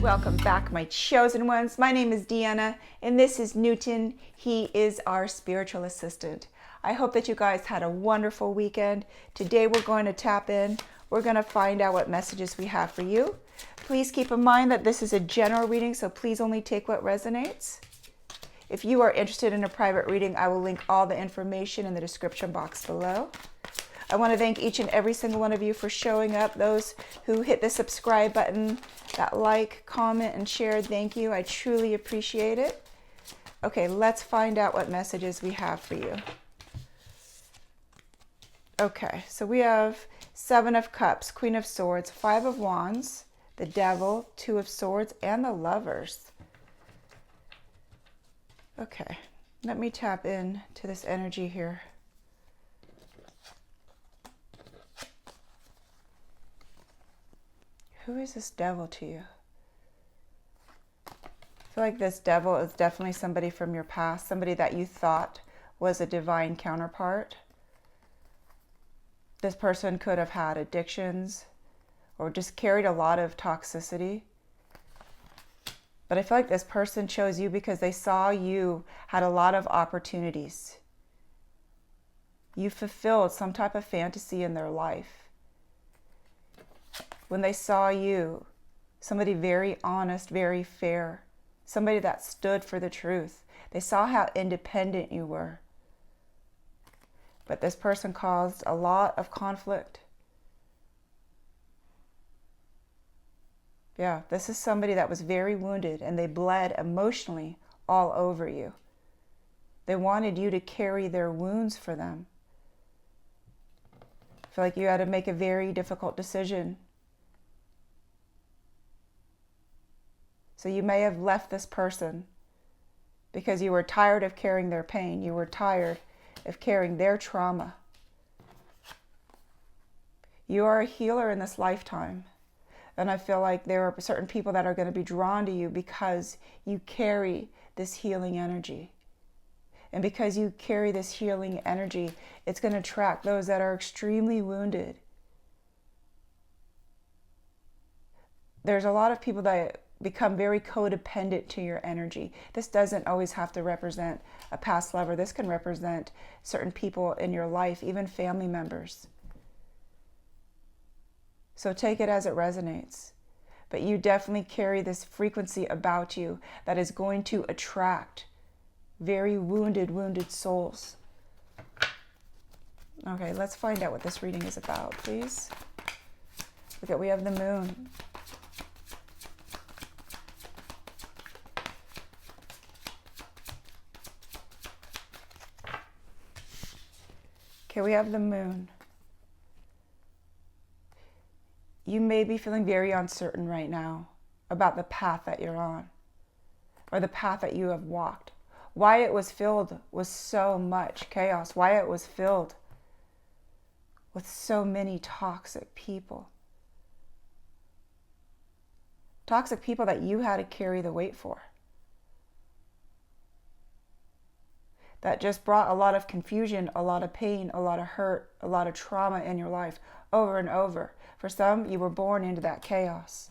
Welcome back, my chosen ones. My name is Deanna, and this is Newton. He is our spiritual assistant. I hope that you guys had a wonderful weekend. Today we're going to tap in. We're going to find out what messages we have for you. Please keep in mind that this is a general reading, so please only take what resonates. If you are interested in a private reading, I will link all the information in the description box below. I want to thank each and every single one of you for showing up. Those who hit the subscribe button, that like, comment, and share, thank you. I truly appreciate it. Okay, let's find out what messages we have for you. Okay, so we have Seven of Cups, Queen of Swords, Five of Wands, the Devil, Two of Swords, and the Lovers. Okay, let me tap in to this energy here. Who is this devil to you? I feel like this devil is definitely somebody from your past, somebody that you thought was a divine counterpart. This person could have had addictions or just carried a lot of toxicity. But I feel like this person chose you because they saw you had a lot of opportunities. You fulfilled some type of fantasy in their life. When they saw you, somebody very honest, very fair, somebody that stood for the truth, they saw how independent you were. But this person caused a lot of conflict. Yeah, this is somebody that was very wounded and they bled emotionally all over you. They wanted you to carry their wounds for them. I feel like you had to make a very difficult decision. So you may have left this person because you were tired of carrying their pain. You were tired of carrying their trauma. You are a healer in this lifetime. And I feel like there are certain people that are going to be drawn to you because you carry this healing energy. And because you carry this healing energy, it's going to attract those that are extremely wounded. There's a lot of people that become very codependent to your energy. This doesn't always have to represent a past lover. This can represent certain people in your life, even family members. So take it as it resonates. But you definitely carry this frequency about you that is going to attract very wounded souls. Okay, let's find out what this reading is about, please. Look at, we have the Moon. Okay, we have the Moon. You may be feeling very uncertain right now about the path that you're on or the path that you have walked. Why it was filled with so much chaos. Why it was filled with so many toxic people. Toxic people that you had to carry the weight for. That just brought a lot of confusion, a lot of pain, a lot of hurt, a lot of trauma in your life over and over. For some, you were born into that chaos.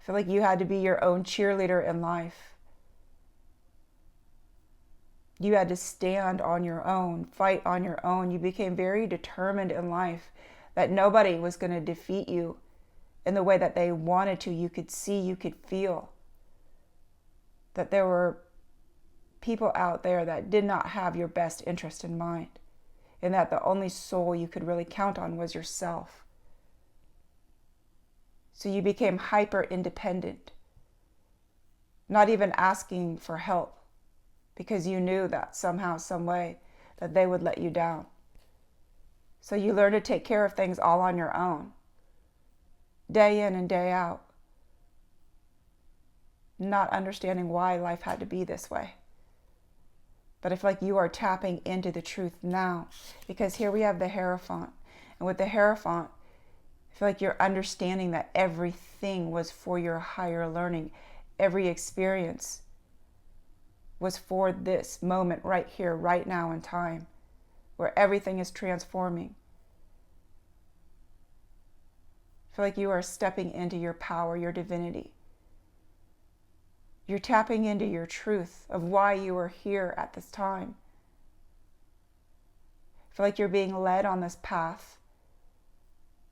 I feel like you had to be your own cheerleader in life. You had to stand on your own, fight on your own. You became very determined in life that nobody was going to defeat you in the way that they wanted to. You could see, you could feel that there were people out there that did not have your best interest in mind, and that the only soul you could really count on was yourself. So you became hyper independent, not even asking for help, because you knew that somehow, some way, that they would let you down. So you learned to take care of things all on your own, day in and day out, not understanding why life had to be this way. But I feel like you are tapping into the truth now, because here we have the Hierophant. And with the Hierophant, I feel like you're understanding that everything was for your higher learning. Every experience was for this moment right here, right now in time, where everything is transforming. I feel like you are stepping into your power, your divinity. You're tapping into your truth of why you are here at this time. I feel like you're being led on this path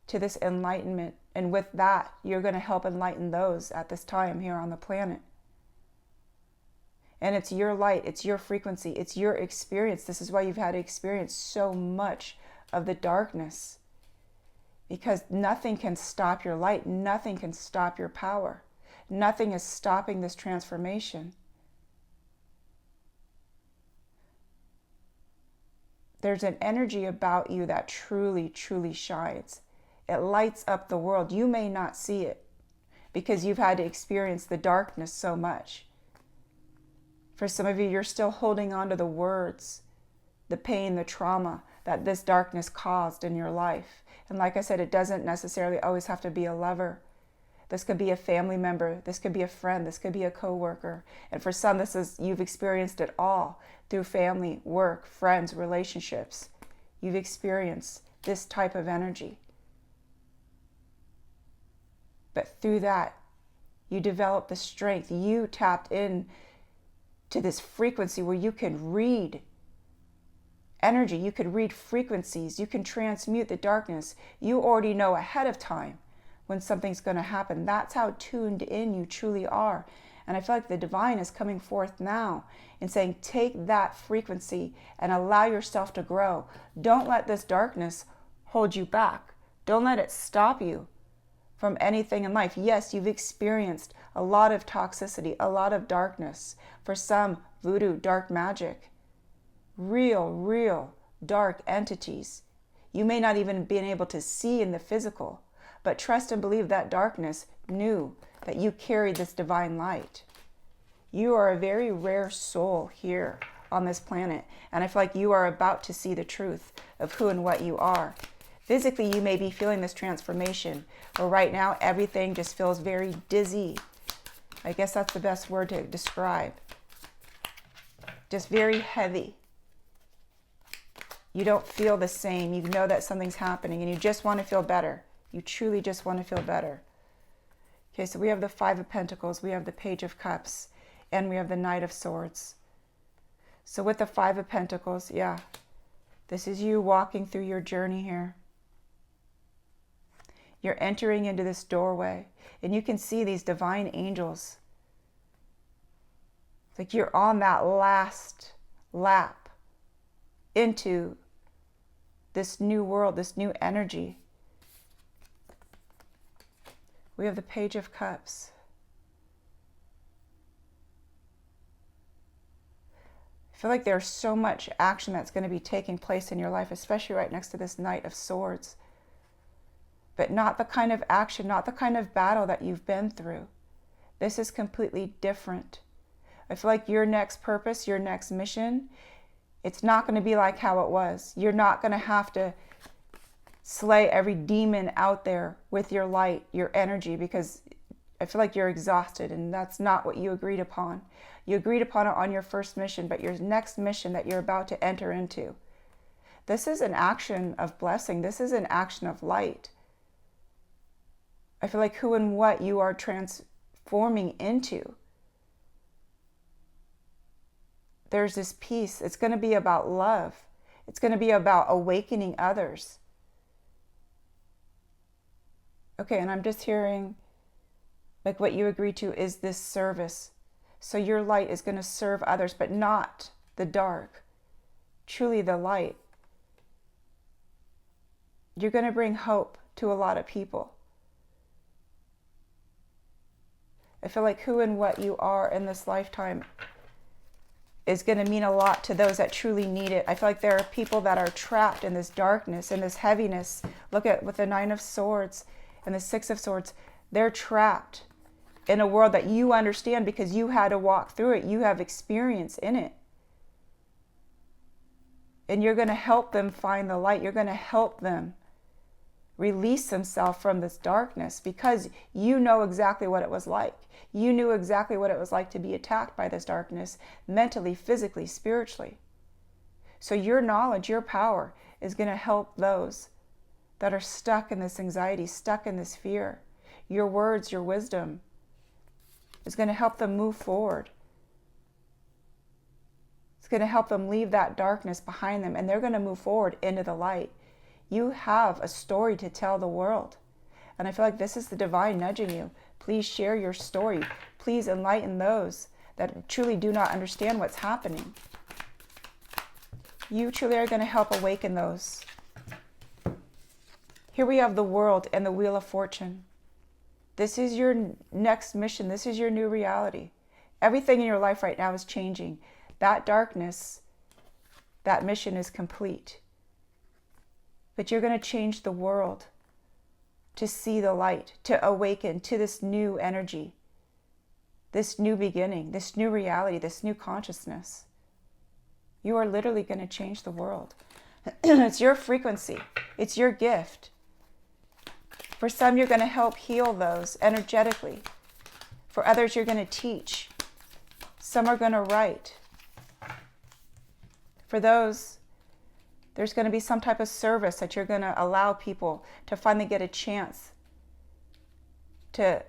to this enlightenment. And with that, you're going to help enlighten those at this time here on the planet. And it's your light, it's your frequency, it's your experience. This is why you've had to experience so much of the darkness. Because nothing can stop your light, nothing can stop your power. Nothing is stopping this transformation. There's an energy about you that truly, truly shines. It lights up the world. You may not see it because you've had to experience the darkness so much. For some of you, you're still holding on to the words, the pain, the trauma that this darkness caused in your life. And like I said, it doesn't necessarily always have to be a lover. This could be a family member. This could be a friend. This could be a coworker. And for some, you've experienced it all through family, work, friends, relationships. You've experienced this type of energy. But through that, you develop the strength. You tapped in to this frequency where you can read energy. You can read frequencies. You can transmute the darkness. You already know ahead of time when something's going to happen. That's how tuned in you truly are. And I feel like the divine is coming forth now and saying, take that frequency and allow yourself to grow. Don't let this darkness hold you back. Don't let it stop you from anything in life. Yes, you've experienced a lot of toxicity, a lot of darkness. For some, voodoo, dark magic, real dark entities. You may not even been able to see in the physical, but trust and believe that darkness knew that you carried this divine light. You are a very rare soul here on this planet, and I feel like you are about to see the truth of who and what you are. Physically, you may be feeling this transformation, but right now everything just feels very dizzy. I guess that's the best word to describe. Just very heavy. You don't feel the same. You know that something's happening and you just want to feel better. You truly just want to feel better. Okay, so we have the Five of Pentacles, we have the Page of Cups, and we have the Knight of Swords. So with the Five of Pentacles, yeah, this is you walking through your journey here. You're entering into this doorway, and you can see these divine angels. It's like you're on that last lap into this new world, this new energy. We have the Page of Cups. I feel like there's so much action that's going to be taking place in your life, especially right next to this Knight of Swords. But not the kind of action, not the kind of battle that you've been through. This is completely different. I feel like your next purpose, your next mission, it's not going to be like how it was. You're not going to have to slay every demon out there with your light, your energy, because I feel like you're exhausted, and that's not what you agreed upon. You agreed upon it on your first mission, but your next mission that you're about to enter into, this is an action of blessing. This is an action of light. I feel like who and what you are transforming into. There's this peace. It's going to be about love. It's going to be about awakening others. Okay, and I'm just hearing like what you agreed to is this service. So your light is going to serve others, but not the dark. Truly the light. You're going to bring hope to a lot of people. I feel like who and what you are in this lifetime is going to mean a lot to those that truly need it. I feel like there are people that are trapped in this darkness and this heaviness. Look at with the Nine of Swords and the Six of Swords. They're trapped in a world that you understand because you had to walk through it. You have experience in it. And you're going to help them find the light. You're going to help them release themselves from this darkness because you know exactly what it was like. You knew exactly what it was like to be attacked by this darkness, mentally, physically, spiritually. So your knowledge, your power is going to help those that are stuck in this anxiety, stuck in this fear. Your words, your wisdom is going to help them move forward. It's going to help them leave that darkness behind them, and they're going to move forward into the light. You have a story to tell the world. And I feel like this is the divine nudging you. Please share your story. Please enlighten those that truly do not understand what's happening. You truly are going to help awaken those. Here we have the world and the wheel of fortune. This is your next mission. This is your new reality. Everything in your life right now is changing. That darkness, that mission is complete. But you're going to change the world to see the light, to awaken to this new energy, this new beginning, this new reality, this new consciousness. You are literally going to change the world. It's your frequency. It's your gift. For some, you're going to help heal those energetically. For others, you're going to teach. Some are going to write. For those, there's going to be some type of service that you're going to allow people to finally get a chance to,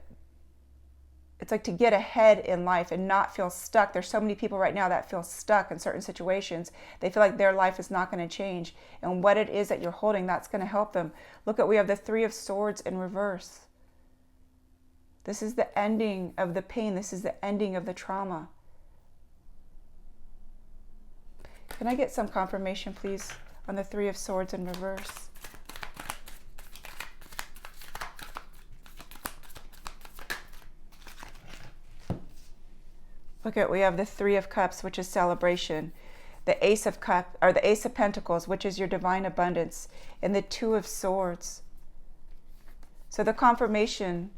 it's like to get ahead in life and not feel stuck. There's so many people right now that feel stuck in certain situations. They feel like their life is not going to change. And what it is that you're holding, that's going to help them. Look at, we have the Three of Swords in reverse. This is the ending of the pain. This is the ending of the trauma. Can I get some confirmation, please, on the Three of Swords in reverse? Look at, we have the Three of Cups, which is celebration. The Ace of Cups, or the Ace of Pentacles, which is your divine abundance. And the Two of Swords. So the confirmation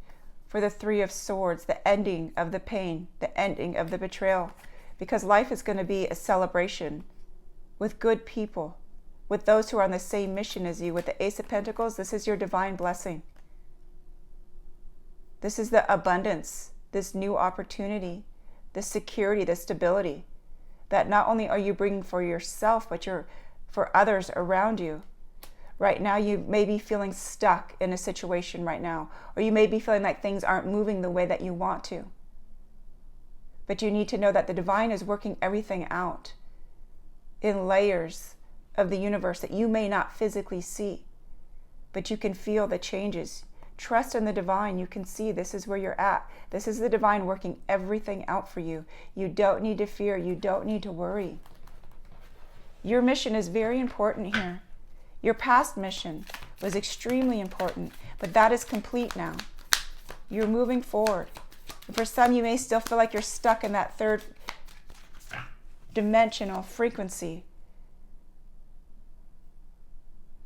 for the Three of Swords, the ending of the pain, the ending of the betrayal. Because life is going to be a celebration with good people, with those who are on the same mission as you. With the Ace of Pentacles, this is your divine blessing. This is the abundance, this new opportunity, the security, the stability that not only are you bringing for yourself, but for others around you. Right now, you may be feeling stuck in a situation right now, or you may be feeling like things aren't moving the way that you want to. But you need to know that the divine is working everything out in layers of the universe that you may not physically see, but you can feel the changes. Trust in the divine. You can see this is where you're at. This is the divine working everything out for you. You don't need to fear. You don't need to worry. Your mission is very important here. Your past mission was extremely important, but that is complete now. You're moving forward. And for some, you may still feel like you're stuck in that third dimensional frequency.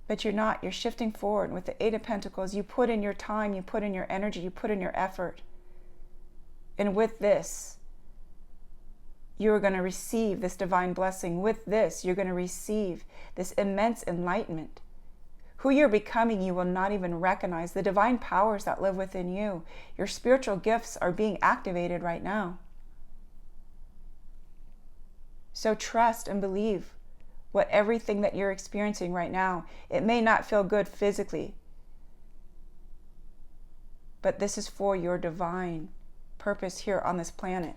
But you're not. You're shifting forward. With the Eight of Pentacles, you put in your time, you put in your energy, you put in your effort. And with this, you're going to receive this divine blessing. With this, you're going to receive this immense enlightenment. Who you're becoming, you will not even recognize. The divine powers that live within you, your spiritual gifts are being activated right now. So trust and believe what everything that you're experiencing right now. It may not feel good physically, but this is for your divine purpose here on this planet.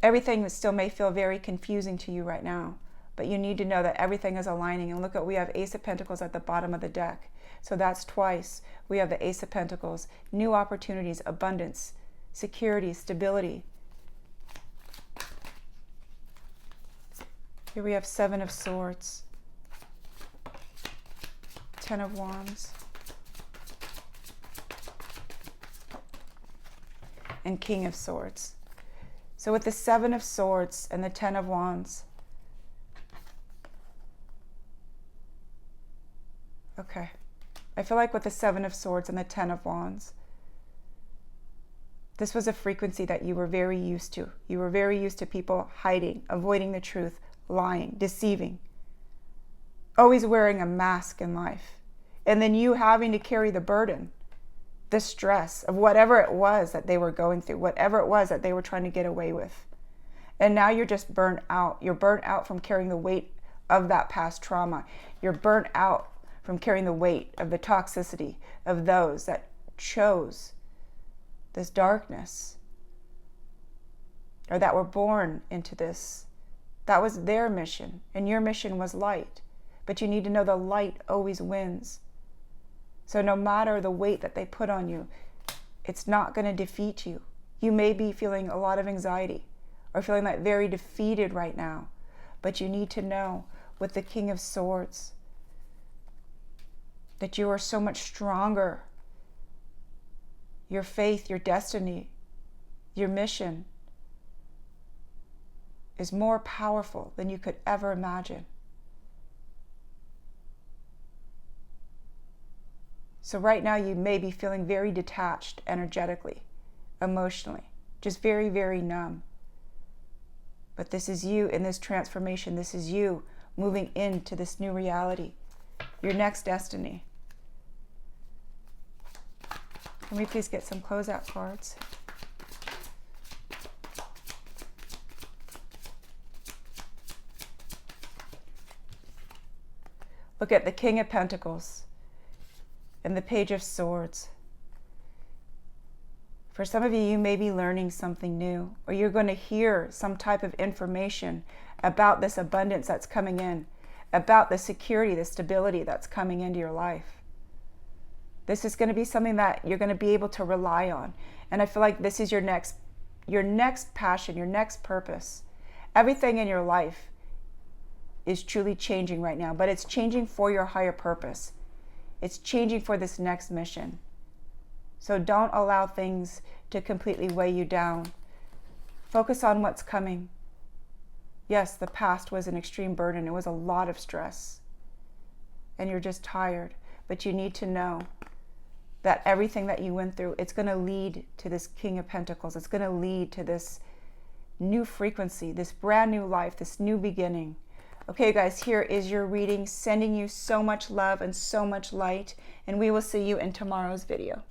Everything still may feel very confusing to you right now, but you need to know that everything is aligning. And look at, we have Ace of Pentacles at the bottom of the deck. So that's twice. We have the Ace of Pentacles, new opportunities, abundance, security, stability. Here we have Seven of Swords, Ten of Wands, and King of Swords. So with the Seven of Swords and the Ten of Wands, okay, I feel like with the Seven of Swords and the Ten of Wands, this was a frequency that you were very used to. You were very used to people hiding, avoiding the truth, lying, deceiving, always wearing a mask in life. And then you having to carry the burden, the stress of whatever it was that they were going through, whatever it was that they were trying to get away with. And now you're just burnt out. You're burnt out from carrying the weight of that past trauma. You're burnt out from carrying the weight of the toxicity of those that chose this darkness, or that were born into this. That was their mission, and your mission was light. But you need to know the light always wins. So no matter the weight that they put on you, it's not going to defeat you. You may be feeling a lot of anxiety or feeling like very defeated right now, but you need to know with the King of Swords that you are so much stronger. Your faith, your destiny, your mission is more powerful than you could ever imagine. So right now you may be feeling very detached energetically, emotionally, just very, very numb. But this is you in this transformation. This is you moving into this new reality, your next destiny. Can we please get some closeout cards? Look at the King of Pentacles and the Page of Swords. For some of you, you may be learning something new, or you're going to hear some type of information about this abundance that's coming in, about the security, the stability that's coming into your life. This is going to be something that you're going to be able to rely on. And I feel like this is your next passion, your next purpose. Everything in your life is truly changing right now, but it's changing for your higher purpose. It's changing for this next mission. So don't allow things to completely weigh you down. Focus on what's coming. Yes, the past was an extreme burden. It was a lot of stress. And you're just tired. But you need to know that everything that you went through, it's going to lead to this King of Pentacles. It's going to lead to this new frequency, this brand new life, this new beginning. Okay, guys, here is your reading, sending you so much love and so much light, and we will see you in tomorrow's video.